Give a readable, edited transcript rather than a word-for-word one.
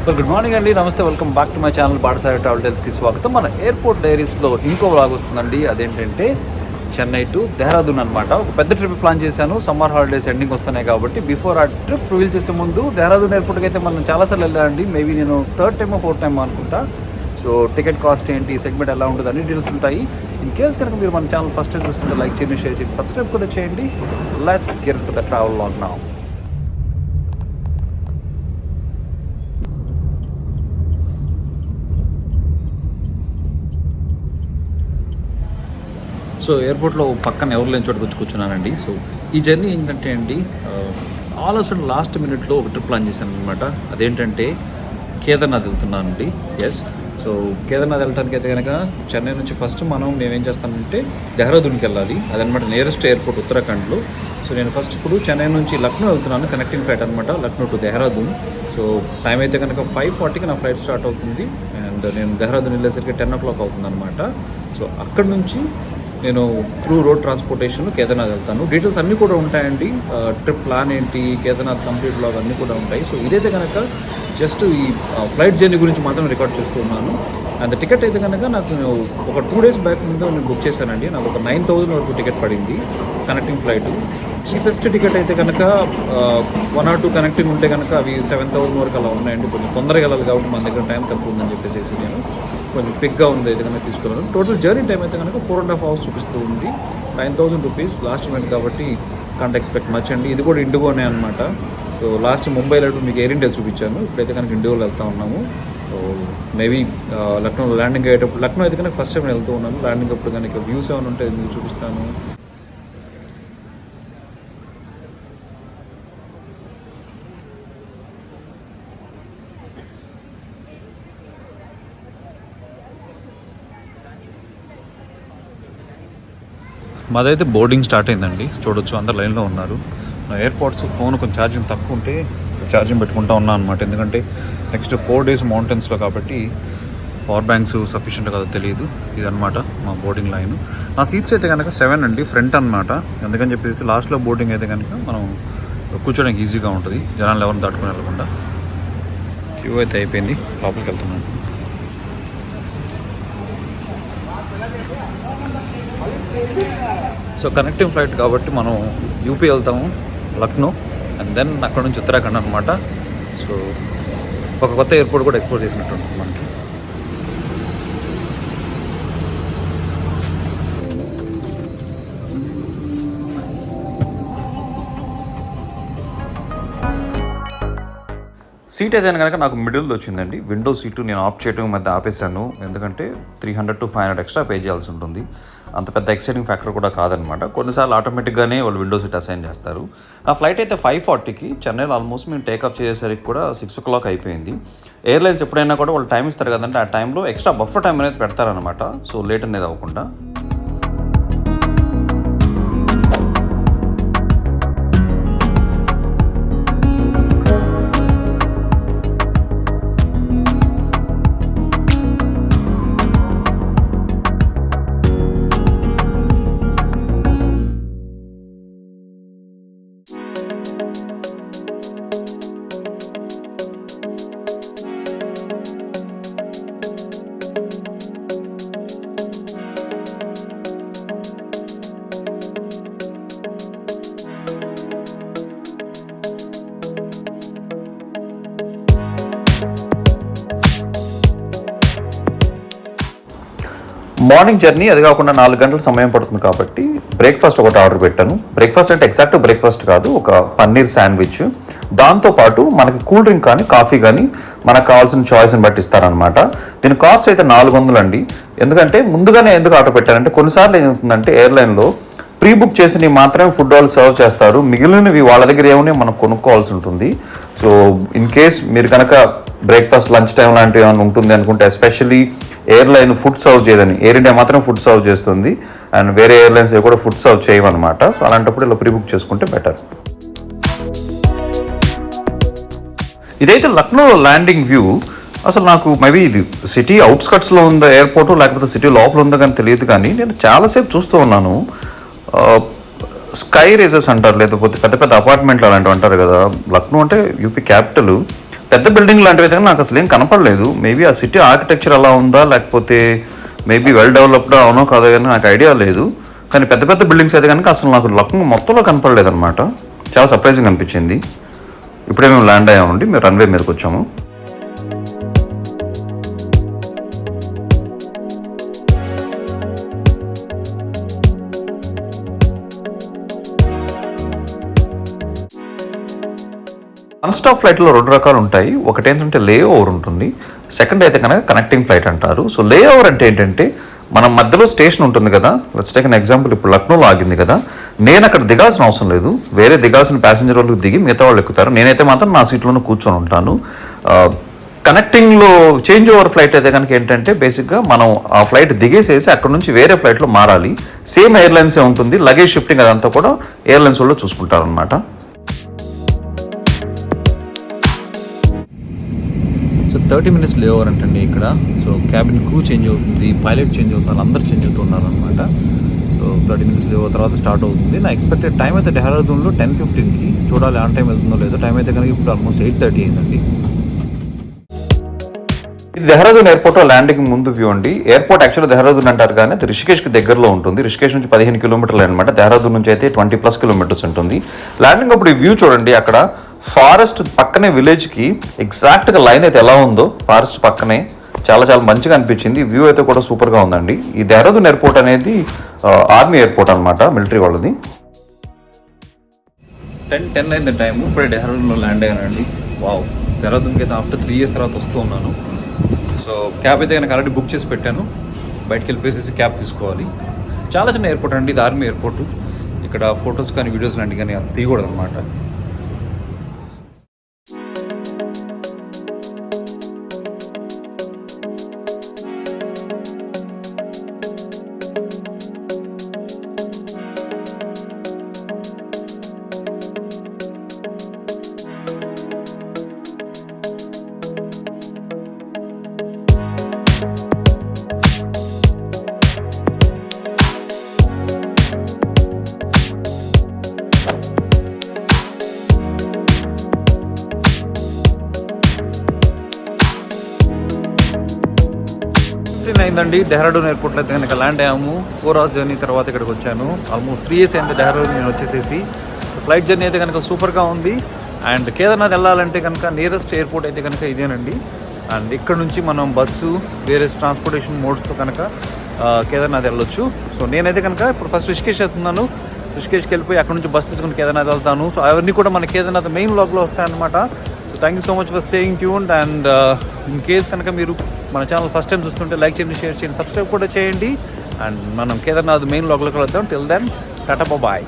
Good morning అండి, నమస్తే, welcome back to my channel Batasari travel టెల్స్కి స్వాగతం. మన ఎయిర్పోర్ట్ డైరీస్లో ఇంకో వ్లాగ్ వస్తుందండి. అదేంటంటే చెన్నై టు దేహ్రాదూన్ అనమాట. ఒక పెద్ద ట్రిప్ ప్లాన్ చేశాను. సమ్మర్ హాలిడేస్ ఎండింగ్ వస్తున్నాయి కాబట్టి బిఫోర్ ఆ ట్రిప్ రివీల్ చేసే ముందు దేహ్రాదూన్ ఎయిర్పోర్ట్కి అయితే మనం చాలాసార్లు వెళ్ళామండి. మేబీ నేను థర్డ్ టైమో ఫోర్త్ టైమో అనుకుంటా. సో టికెట్ కాస్ట్ ఏంటి, సెగ్మెంట్ ఎలా ఉంటుంది అన్ని డీటెయిల్స్ ఉంటాయి. ఇన్ కేస్ కనుక మీరు మన ఛానల్ ఫస్ట్ టైం చూస్తుంటే లైక్ చేయండి, షేర్ చేయండి, సబ్స్క్రైబ్ కూడా చేయండి. Let's get to the travel vlog now. So ఎయిర్పోర్ట్లో పక్కన ఎవరు లేని చోటుకు వచ్చి కూర్చున్నానండి. సో ఈ జర్నీ ఏంటంటే అండి, ఆల్మోస్ట్ లాస్ట్ మినిట్లో ఒక ట్రిప్ ప్లాన్ చేశాను అనమాట. అదేంటంటే కేదార్నాథ్ వెళ్తున్నానండి. ఎస్, సో కేదార్నాథ్ వెళ్ళడానికి అయితే కనుక చెన్నై నుంచి ఫస్ట్ నేనేం చేస్తానంటే దేహ్రాదూన్కి వెళ్ళాలి. అదనమాట నియరెస్ట్ ఎయిర్పోర్ట్ ఉత్తరాఖండ్లో. సో నేను ఫస్ట్ ఇప్పుడు చెన్నై నుంచి లక్నో వెళ్తున్నాను, కనెక్టింగ్ ఫ్లైట్ అనమాట, Lucknow to Dehradun. So time అయితే కనుక 5:40కి నా ఫ్లైట్ స్టార్ట్ అవుతుంది. అండ్ నేను దేహ్రాదూన్ వెళ్ళేసరికి 10 o'clock అవుతుంది అనమాట. సో అక్కడ నుంచి నేను త్రూ రోడ్ ట్రాన్స్పోర్టేషన్లో కేదార్నాథ్ వెళ్తాను. డీటెయిల్స్ అన్నీ కూడా ఉంటాయండి. ట్రిప్ ప్లాన్ ఏంటి, కేదార్నాథ్ కంప్లీట్ బ్లాగ్ అన్నీ కూడా ఉంటాయి. సో ఇదైతే కనుక జస్ట్ ఈ ఫ్లైట్ జర్నీ గురించి మాత్రం రికార్డ్ చేస్తూ ఉన్నాను. అండ్ టికెట్ అయితే కనుక నాకు ఒక 2 days బ్యాక్ ముందు నేను బుక్ చేశానండి. నాకు ఒక 9,000 వరకు టికెట్ పడింది కనెక్టింగ్ ఫ్లైట్. చీపెస్ట్ టికెట్ అయితే కనుక 1 or 2 కనెక్టింగ్ ఉంటే కనుక అవి 7,000 వరకు అలా ఉన్నాయండి. కొంచెం తొందరగా వెళ్ళాలి కాబట్టి మన దగ్గర టైం తక్కువ ఉందని చెప్పేసి నేను కొంచెం క్విక్గా ఉంది అయితే కనుక తీసుకున్నాను. టోటల్ జర్నీ టైం అయితే కనుక 4.5 hours చూపిస్తూ ఉంది. 9,000 rupees లాస్ట్ ఈవెంట్ కాబట్టి కాంట్ ఎక్స్పెక్ట్ మచ్ అండి. ఇది కూడా ఇండిగోనే అనమాట. సో లాస్ట్ ముంబైలో మీకు ఎయిర్ ఇండియా చూపించాను, ఇప్పుడైతే కనుక ఇండిగోలో వెళ్తూ ఉన్నాము. సో మేబీ లక్నోలో ల్యాండింగ్ అయ్యేటప్పుడు, లక్నో అయితే కనుక ఫస్ట్ టైం వెళ్తూ ఉన్నాను. ల్యాండింగ్ అప్పుడు కనుక వ్యూస్ ఏమైనా ఉంటే మీకు చూపిస్తాను. మాదైతే బోర్డింగ్ స్టార్ట్ అయిందండి. చూడొచ్చు అందరు లైన్లో ఉన్నారు. నా ఎయిర్పోర్ట్స్ ఫోన్ కొంచెం ఛార్జింగ్ తక్కువ ఉంటే ఛార్జింగ్ పెట్టుకుంటా ఉన్నాను అనమాట. ఎందుకంటే నెక్స్ట్ 4 days మౌంటైన్స్లో కాబట్టి పవర్ బ్యాంక్స్ సఫిషియెంట్ కదా తెలియదు. ఇదనమాట మా బోర్డింగ్ లైన్. నా సీట్స్ అయితే కనుక 7 అండి, ఫ్రంట్ అనమాట. అందుకని చెప్పేసి లాస్ట్లో బోర్డింగ్ అయితే కనుక మనం కూర్చోడానికి ఈజీగా ఉంటుంది, జనాలు ఎవరిని దాటుకుని వెళ్ళకుండా. క్యూ అయితే అయిపోయింది, లోపలికి వెళ్తున్నాను. సో కనెక్టింగ్ ఫ్లైట్ కాబట్టి మనం యూపీ వెళ్తాము, లక్నో, అండ్ దెన్ అక్కడ నుంచి ఉత్తరాఖండ్ అనమాట. సో ఒక కొత్త ఎయిర్పోర్ట్ కూడా ఎక్స్ప్లోర్ చేసినట్టు ఉంటుంది మనకి. సీట్ అయితే కనుక నాకు మిడిల్లో వచ్చిందండి. విండో సీటు నేను ఆఫ్ చేయడం మధ్య ఆపేశాను, ఎందుకంటే 300 to 500 ఎక్స్ట్రా పే చేయాల్సి ఉంటుంది. అంత పెద్ద ఎక్సైటింగ్ ఫ్యాక్టర్ కూడా కాదనమాట. కొన్నిసార్లు ఆటోమేటిక్గానే వాళ్ళు విండో సీట్ అసైన్ చేస్తారు. నా ఫ్లైట్ అయితే 5:40కి, చెన్నైలో ఆల్మోస్ట్ మేము టేక్ఆఫ్ చేసేసరికి కూడా 6 o'clock అయిపోయింది. ఎయిర్లైన్స్ ఎప్పుడైనా కూడా వాళ్ళు టైం ఇస్తారు కదంటే, ఆ టైంలో ఎక్స్ట్రా బఫర్ టైం అనేది పెడతారనమాట. సో లేట్ అనేది అవ్వకుండా. మార్నింగ్ జర్నీ, అది కాకుండా 4 గంటల సమయం పడుతుంది కాబట్టి బ్రేక్ఫాస్ట్ ఒకటి ఆర్డర్ పెట్టాను. బ్రేక్ఫాస్ట్ అంటే ఎగ్జాక్ట్ బ్రేక్ఫాస్ట్ కాదు, ఒక పన్నీర్ శాండ్విచ్, దాంతోపాటు మనకి కూల్ డ్రింక్ కానీ కాఫీ కానీ మనకు కావాల్సిన చాయిస్ని బట్టి ఇస్తారనమాట. దీని కాస్ట్ అయితే 400 అండి. ఎందుకంటే ముందుగానే ఎందుకు ఆర్డర్ పెట్టానంటే, కొన్నిసార్లు ఏమవుతుందంటే ఎయిర్లైన్లో ప్రీ బుక్ చేసినవి మాత్రమే ఫుడ్ వాళ్ళు సర్వ్ చేస్తారు, మిగిలినవి వాళ్ళ దగ్గర ఏమన్నా మనం కొనుక్కోవాల్సి ఉంటుంది. సో ఇన్ కేస్ మీరు కనుక బ్రేక్ఫాస్ట్, లంచ్ టైం లాంటివి ఏమైనా ఉంటుంది అనుకుంటే, ఎస్పెషల్లీ ఎయిర్లైన్ ఫుడ్ సర్వ్ చేయదని, ఎయిర్ ఇండియా మాత్రం ఫుడ్ సర్వ్ చేస్తుంది అండ్ వేరే ఎయిర్లైన్స్ కూడా ఫుడ్ సర్వ్ చేయమన్నమాట. సో అలాంటప్పుడు ఇలా ప్రీ బుక్ చేసుకుంటే బెటర్. ఇదైతే లక్నో ల్యాండింగ్ వ్యూ. అసలు నాకు మేబీ ఇది సిటీ అవుట్స్కట్స్లో ఉందా ఎయిర్పోర్టు, లేకపోతే సిటీ లోపల ఉందా కానీ తెలియదు. కానీ నేను చాలాసేపు చూస్తూ ఉన్నాను. స్కై రేజెస్ అంటారు, లేకపోతే పెద్ద పెద్ద అపార్ట్మెంట్లు అలాంటివి అంటారు కదా. లక్నో అంటే యూపీ క్యాపిటల్. పెద్ద బిల్డింగ్ లాంటివి అయితే నాకు అసలు ఏం కనపడలేదు. మేబీ ఆ సిటీ ఆర్కిటెక్చర్ అలా ఉందా, లేకపోతే మేబీ వెల్ డెవలప్డ్ అవునో కాదో కానీ నాకు ఐడియా లేదు. కానీ పెద్ద పెద్ద బిల్డింగ్స్ అయితే కనుక అసలు నాకు లక్నో మొత్తంలో కనపడలేదు అనమాట. చాలా సర్ప్రైజింగ్ అనిపించింది. ఇప్పుడే మేము ల్యాండ్ అయ్యామండి, మేము రన్వే మీదకి వచ్చాము. నాన్ స్టాప్ ఫ్లైట్లో 2 రకాలు ఉంటాయి. ఒకటి ఏంటంటే లే ఓవర్ ఉంటుంది, సెకండ్ అయితే కనుక కనెక్టింగ్ ఫ్లైట్ అంటారు. సో లే ఓవర్ అంటే ఏంటంటే మనం మధ్యలో స్టేషన్ ఉంటుంది కదా, లెట్స్ టేక్ ఎన్ ఎగ్జాంపుల్, ఇప్పుడు లక్నోలో ఆగింది కదా, నేను అక్కడ దిగాల్సిన అవసరం లేదు, వేరే దిగాల్సిన ప్యాసింజర్ వాళ్ళు దిగి మిగతా వాళ్ళు ఎక్కుతారు, నేనైతే మాత్రం నా సీట్లోనే కూర్చొని ఉంటాను. కనెక్టింగ్లో చేంజ్ ఓవర్ ఫ్లైట్ అయితే కనుక ఏంటంటే బేసిక్గా మనం ఆ ఫ్లైట్ దిగేసేసి అక్కడ నుంచి వేరే ఫ్లైట్లో మారాలి. సేమ్ ఎయిర్లైన్సే ఉంటుంది, లగేజ్ షిఫ్టింగ్ అదంతా కూడా ఎయిర్లైన్స్ వాళ్ళు చూసుకుంటారు అనమాట. సో 30 minutes లే ఓవర్ అంటండి ఇక్కడ. సో క్యాబిన్ క్రూ చేంజ్ అవుతుంది, పైలట్ చేంజ్ అవుతున్నారు, అందరు చేంజ్ అవుతున్నారు అనమాట. సో 30 minutes లే ఓవర్ తర్వాత స్టార్ట్ అవుతుంది. నా ఎక్స్పెక్టెడ్ టైం అయితే డెహ్రాడూన్లో 10:15కి, చూడాలి ఆన్ టైం వెళ్తుందో లేదో. టైం అయితే కనుక ఇప్పుడు ఆల్మోస్ట్ 8:30 అయిందండి. ఇది దెహ్రాదూన్ ఎయిర్పోర్ట్లో ల్యాండింగ్ ముందు వ్యూ అండి. ఎయిర్పోర్ట్ యాక్చువల్గా దెహ్రాదూన్ అంటారు కానీ అది రిషికేష్కి దగ్గరలో ఉంటుంది. రిషికేష్ నుంచి 15 కిలోమీటర్లు అనమాట. దెహ్రాదూన్ నుంచి అయితే 20+ కిలోమీటర్స్ ఉంటుంది. ల్యాండింగ్ అప్పుడు ఈ వ్యూ చూడండి, అక్కడ ఫారెస్ట్ పక్కనే విలేజ్కి ఎగ్జాక్ట్గా లైన్ అయితే ఎలా ఉందో ఫారెస్ట్ పక్కనే చాలా చాలా మంచిగా అనిపించింది. వ్యూ అయితే కూడా సూపర్గా ఉందండి. ఈ దెహ్రాదూన్ ఎయిర్పోర్ట్ అనేది ఆర్మీ ఎయిర్పోర్ట్ అనమాట, మిలిటరీ వాళ్ళది. 10 అయింది టైము. ఇప్పుడే డెహ్రాడూన్లో ల్యాండ్ అయ్యానండి. వావ్, దెహ్రాదూన్కి అయితే ఆఫ్టర్ 3 years తర్వాత వస్తూ ఉన్నాను. సో క్యాబ్ అయితే కనుక ఆల్రెడీ బుక్ చేసి పెట్టాను, బయటకు వెళ్ళిపోయేసి క్యాబ్ తీసుకోవాలి. చాలా చిన్న ఎయిర్పోర్ట్ అండి, ఇది ఆర్మీ ఎయిర్పోర్టు. ఇక్కడ ఫొటోస్ కానీ వీడియోస్ లాంటివి కానీ అసలు తీయకూడదు అనమాట. అయిందండి. డెహ్రాడూన్ ఎయిర్పోర్ట్లో అయితే కనుక ల్యాండ్ అయ్యాము. 4 hours జర్నీ తర్వాత ఇక్కడికి వచ్చాను. ఆల్మోస్ట్ 3 years అయింది డెహ్రాడూన్ నేను వచ్చేసేసి. సో ఫ్లైట్ జర్నీ అయితే కనుక సూపర్గా ఉంది. అండ్ కేదార్నాథ్ వెళ్ళాలంటే కనుక నియరెస్ట్ ఎయిర్పోర్ట్ అయితే కనుక ఇదేనండి. అండ్ ఇక్కడ నుంచి మనం బస్సు వేరే ట్రాన్స్పోర్టేషన్ మోడ్స్తో కనుక కేదార్నాథ్ వెళ్ళొచ్చు. సో నేనైతే కనుక ఇప్పుడు ఫస్ట్ రిషికేష్ వెళ్తున్నాను. రిషికేష్కి వెళ్ళిపోయి అక్కడ నుంచి బస్ తీసుకుని కేదార్నాథ్ వెళ్తాను. సో అవన్నీ కూడా మన కేదార్నాథ్ మెయిన్ వ్లాగ్లో వస్తాయన్నమాట. So thank you so much for staying tuned. And in case కనుక మీరు మన ఛానల్ ఫస్ట్ టైం చూస్తుంటే లైక్ చేయండి, షేర్ చేయండి, సబ్స్క్రైబ్ కూడా చేయండి. అండ్ మనం కేదార్నాథ్ మెయిన్ వ్లాగ్లోకి వెళ్తాం. Till then tata bye.